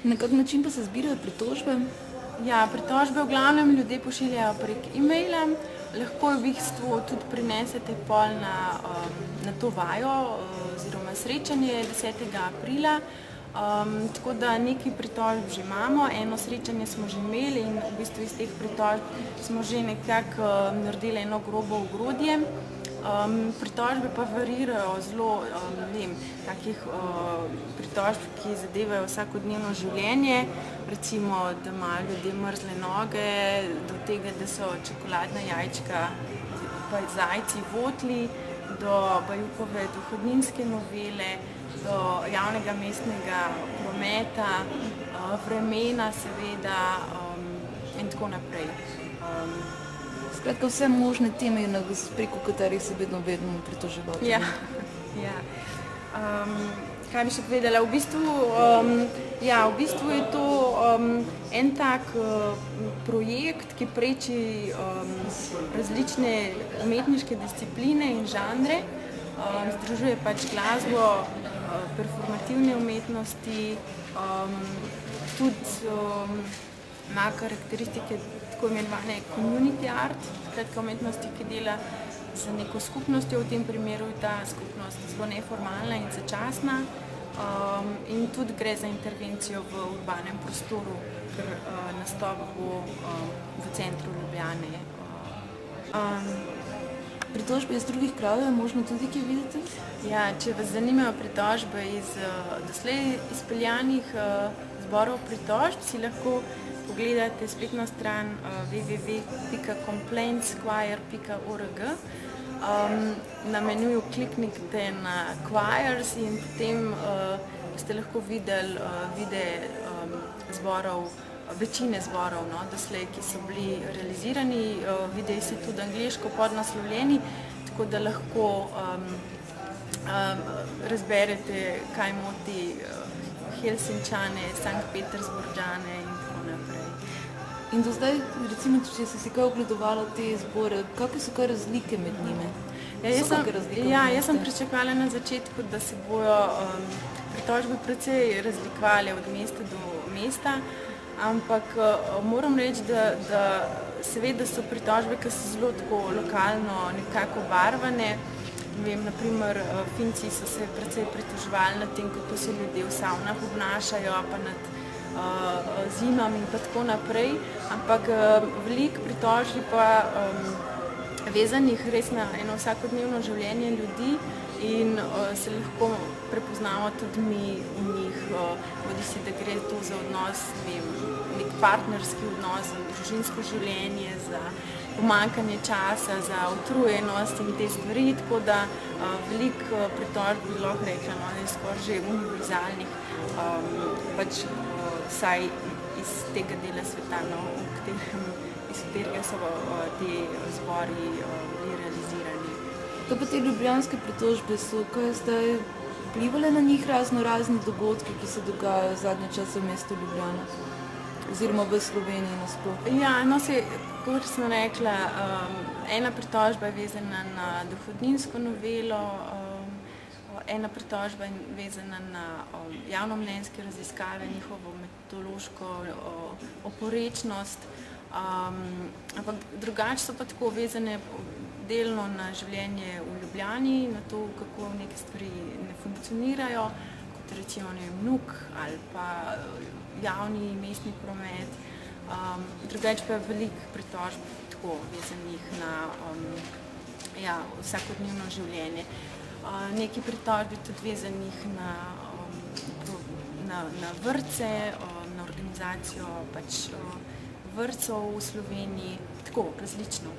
Na kak način pa se zbirajo pritožbe? Ja, pritožbe v glavnem ljudje pošiljajo prek e-maila, lahko v bistvu tudi prinesete pol na to vajo oziroma srečanje 10. aprila. Tako da nekaj pritožb že imamo, eno srečanje smo že imeli in v bistvu iz teh pritožb smo že nekako naredili eno grobo ogrodje. Pritožbe pa varirajo zelo, ne vem, takih pritožb, ki zadevajo vsakodnevno življenje, recimo, da imajo ljudje mrzle noge, do tega, da so čokoladna jajčka pa zajci votli, do Bajukove dohodninske novele, do javnega mestnega prometa, vremena seveda in tako naprej. Skratka, vse možne teme, preko katerih se vedno pritoževati. Ja, ja. Kaj bi še povedala? V bistvu je to en tak projekt, ki preči različne umetniške discipline in žanre. Združuje pač glasbo, performativne umetnosti, tudi ima karakteristike tako imenovane community art, skratka umetnosti, ki dela z neko skupnostjo, v tem primeru je ta skupnost zelo neformalna in začasna, in tudi gre za intervencijo v urbanem prostoru, ker nastop bo v centru Ljubljane. Pritožbe iz drugih krajev je možno tudi kaj videti? Ja, če vas zanimajo pritožbe iz doslej izpeljanih zborov pritožb, si lahko pogledate spletno stran www.complaintschoir.org. Na menuju kliknite na choirs in potem boste lahko videli videe zborov, večine zborov doslej, ki so bili realizirani. Videi so tudi angleško podnaslovljeni, tako da lahko razberete, kaj moti Helsinčane, Sankt Petersburžane in tako naprej. In do zdaj, recimo, če si kaj ogledovala te zbore, kakve so kaj razlike med njimi? Jaz sem pričakovala na začetku, da se bojo pritožbe precej razlikovale od mesta do mesta, ampak moram reči, da seveda so pritožbe, ki so zelo tako lokalno nekako obarvane. Vem, naprimer, Finci so se precej pritoževali nad tem, kako se ljudje v savnah obnašajo, pa nad zimami in pa tako naprej, ampak veliko pritožb pa vezanih res na eno vsakodnevno življenje ljudi in se lahko prepoznamo tudi mi v njih, bodisi da gre to za odnos, nek partnerski odnos, za družinsko življenje, za pomanjkanje časa, za utrujenost in te stvari, tako da veliko pritožb bi lahko rekla, da je skoraj že univerzalnih, pač vsaj iz tega dela sveta, iz katerega so ti zbori bili realizirani. Kaj pa te ljubljanske pritožbe so, kaj zdaj vplivale na njih razni dogodki, ki se dogajajo zadnje čase v mestu Ljubljana oziroma v Sloveniji nasploh? Ja, kot sem rekla, ena pritožba je vezana na dohodninsko novelo, ena pritožba je vezana na javnomnenjske raziskave, njihovo metodološko oporečnost, ampak drugače so pa tako vezane delno na življenje v Ljubljani, na to, kako neke stvari ne funkcionirajo, kot recimo NUK ali pa javni mestni promet. Drugače pa je veliko pritožb tako vezanih na vsakodnevno življenje. Nekaj pritožb je tudi vezanih na vrtce, na organizacijo vrtcev v Sloveniji, tako različno.